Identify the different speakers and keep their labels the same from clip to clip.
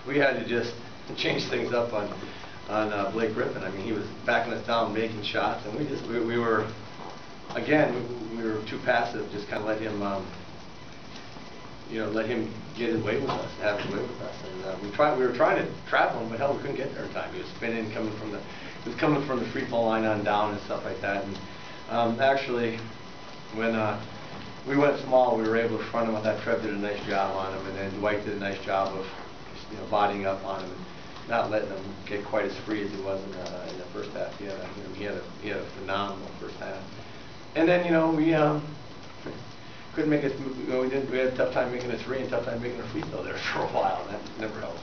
Speaker 1: We had to just change things up on Blake Griffin. I mean, he was backing us down, making shots, and we were again we were too passive. Just kind of let him let him get his way with us, have his way with us. And we were trying to trap him, but hell, we couldn't get there in time. He was spinning, coming from the free throw line on down and stuff like that. And actually, when we went small, we were able to front him with that. Trev did a nice job on him, and then Dwight did a nice job of bodying up on him and not letting him get quite as free as he was in the first half. He had a phenomenal first half. And then we couldn't make it. We had a tough time making a three and tough time making a free throw there for a while, and that never helped.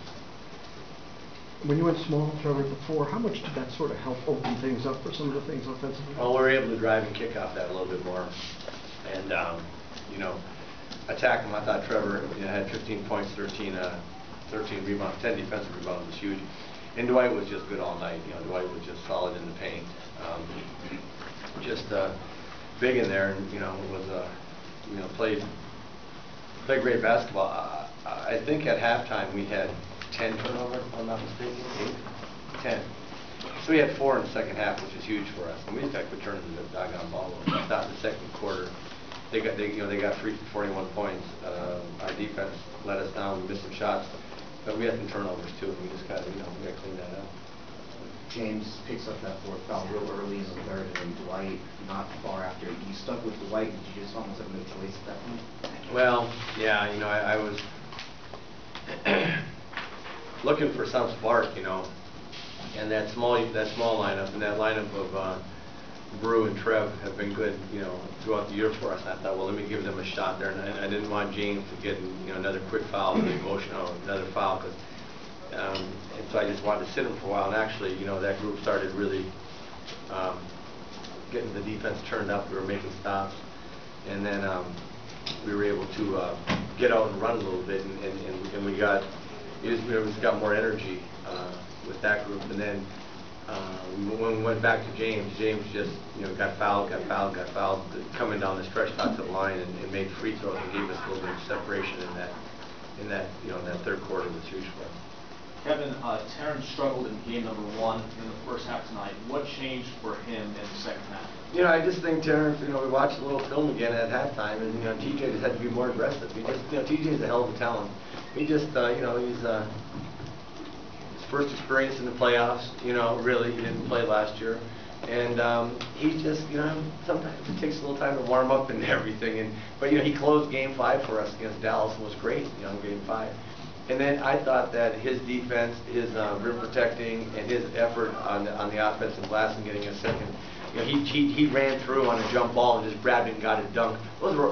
Speaker 2: When you went small, Trevor, before, how much did that sort of help open things up for some of the things offensively?
Speaker 1: Well, we were able to drive and kick off that a little bit more, and attack him. I thought Trevor had 15 points, 13 rebounds, 10 defensive rebounds was huge, and Dwight was just good all night. Dwight was just solid in the paint, just big in there, and was played great basketball. I think at halftime we had 10 turnovers, if I'm not mistaken, 8, 10. So we had 4 in the second half, which is huge for us, and we just got to quit turning the doggone ball over. I thought in the second quarter they got free for 41 points. Our defense let us down. We missed some shots, but we had some turnovers too, and we just got to clean that up.
Speaker 3: James picks up that fourth foul real early in the third, and Dwight not far after. You stuck with Dwight. Did you just almost have no choice at that point?
Speaker 1: Well, yeah, I was looking for some spark, and that small lineup and that lineup of Brew and Trev have been good, throughout the year for us. And I thought, well, let me give them a shot there, and I didn't want James to get another quick foul, emotional, another foul, because. And so I just wanted to sit him for a while, and actually, that group started really getting the defense turned up. We were making stops, and then we were able to get out and run a little bit, and we just got more energy with that group. And then when we went back to James just got fouled, coming down the stretch, got to the line, and made free throws and gave us a little bit of separation in that third quarter was huge for us.
Speaker 4: Kevin, Terrence struggled in game number 1 in the first half tonight. What changed for him in the second half?
Speaker 1: I just think Terrence, we watched a little film again at halftime, and TJ just had to be more aggressive. TJ's a hell of a talent. He just, he's his first experience in the playoffs. Really, he didn't play last year, and he just, sometimes it takes a little time to warm up and everything. But he closed Game 5 for us against Dallas and was great, Game 5. And then I thought that his defense, his rim protecting, and his effort on the offensive glass and getting a second, he ran through on a jump ball and just grabbed it and got it dunked.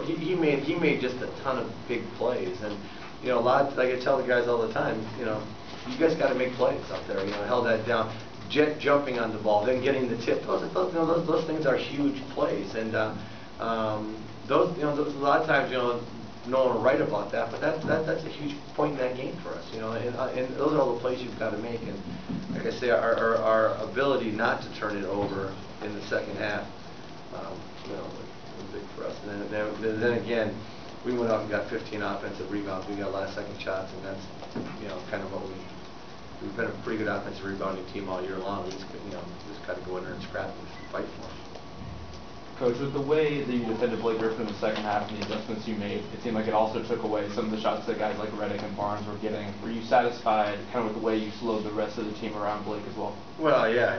Speaker 1: He made just a ton of big plays, and a lot. Like I tell the guys all the time, you guys got to make plays out there. Held that down, jumping on the ball, then getting the tip. Those things are huge plays, and those a lot of times no one will write about that, but that's a huge point in that game for us, and those are all the plays you've got to make. And like I say, our ability not to turn it over in the second half, was big for us. And then again, we went out and got 15 offensive rebounds. We got a lot of second shots, and that's kind of what we've been a pretty good offensive rebounding team all year long. We just got to go in there and scrap and fight for them.
Speaker 5: Coach, with the way that you defended Blake Griffin in the second half and the adjustments you made, it seemed like it also took away some of the shots that guys like Redick and Barnes were getting. Were you satisfied kind of with the way you slowed the rest of the team around Blake as well?
Speaker 1: Well, yeah.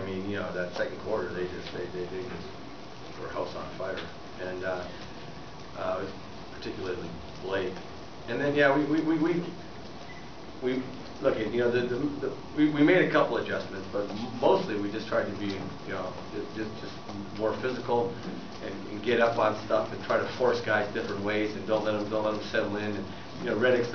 Speaker 1: That second quarter, they just were house on fire, and particularly Blake. And then we look at we made a couple adjustments, but mostly we just tried to be just more physical and get up on stuff and try to force guys different ways and don't let them settle in. And Redick's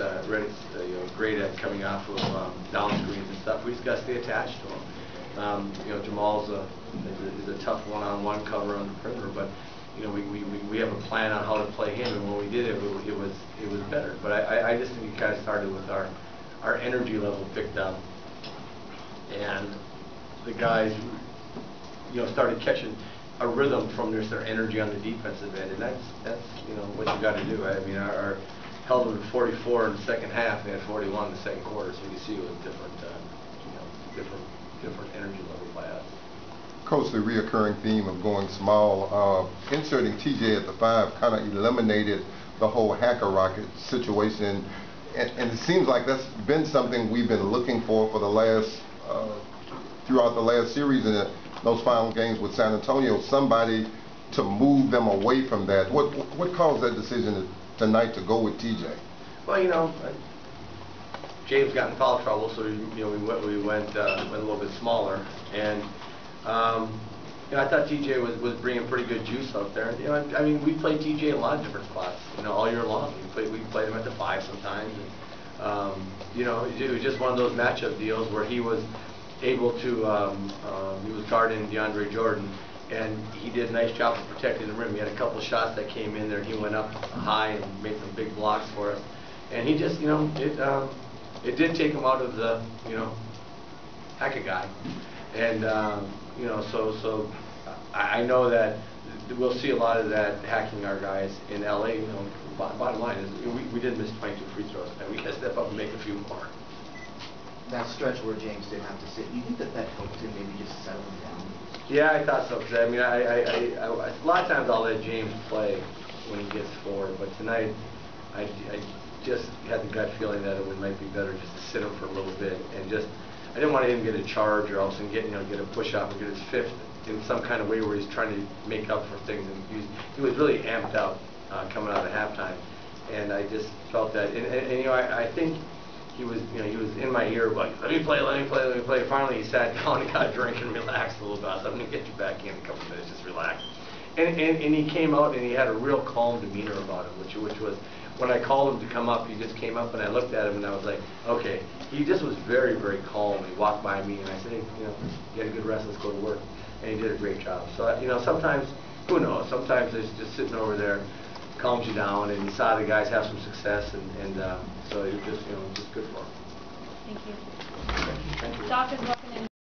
Speaker 1: great at coming off of down screens and stuff. We just got to stay attached to him. Jamal's is a tough one-on-one cover on the perimeter, but we have a plan on how to play him, and when we did it, it was better. But I just think it kind of started with our energy level picked up, and the guys, started catching a rhythm from their energy on the defensive end, and that's what you got to do. I mean, held them to 44 in the second half, and they had 41 in the second quarter. So you see it was different, different energy level by us.
Speaker 6: Coach, the reoccurring theme of going small, inserting TJ at the 5 kind of eliminated the whole hacker rocket situation, and it seems like that's been something we've been looking for the last, throughout the last series in those final games with San Antonio, somebody to move them away from that. What caused that decision tonight to go with TJ?
Speaker 1: Well, James got in foul trouble, so we went a little bit smaller, and I thought TJ was bringing pretty good juice out there. I mean, we played TJ in a lot of different spots, all year long. We played him at the 5 sometimes, and it was just one of those matchup deals where he was able to. He was guarding DeAndre Jordan, and he did a nice job of protecting the rim. He had a couple shots that came in there, and he went up high and made some big blocks for us. And he just, it did take him out of the, hack a guy. And, so I know that we'll see a lot of that hacking our guys in LA. Bottom line is we did miss 22 free throws, and we got to step up and make a few more.
Speaker 3: That stretch where James did have to sit, do you think that helped him maybe just settle him down?
Speaker 1: Yeah, I thought so. Cause I mean, a lot of times I'll let James play when he gets forward, but tonight I just had the gut feeling that it might be better just to sit him for a little bit and just. I didn't want to even get a charge or else and get a push up and get his 5th in some kind of way where he's trying to make up for things. And he was really amped up coming out of halftime, and I just felt that. And I think. He was in my ear like, let me play. Finally, he sat down and got a drink and relaxed a little bit. I said, I'm going to get you back in a couple of minutes, just relax. And he came out and he had a real calm demeanor about him, which was, when I called him to come up, he just came up and I looked at him and I was like, okay. He just was very, very calm. He walked by me and I said, hey, you had a good rest, let's go to work. And he did a great job. So, sometimes, who knows, sometimes it's just sitting over there calms you down, and you saw the guys have some success, and so it just, just good for them.
Speaker 7: Thank you.
Speaker 1: Thank you.
Speaker 7: Doc is walking in.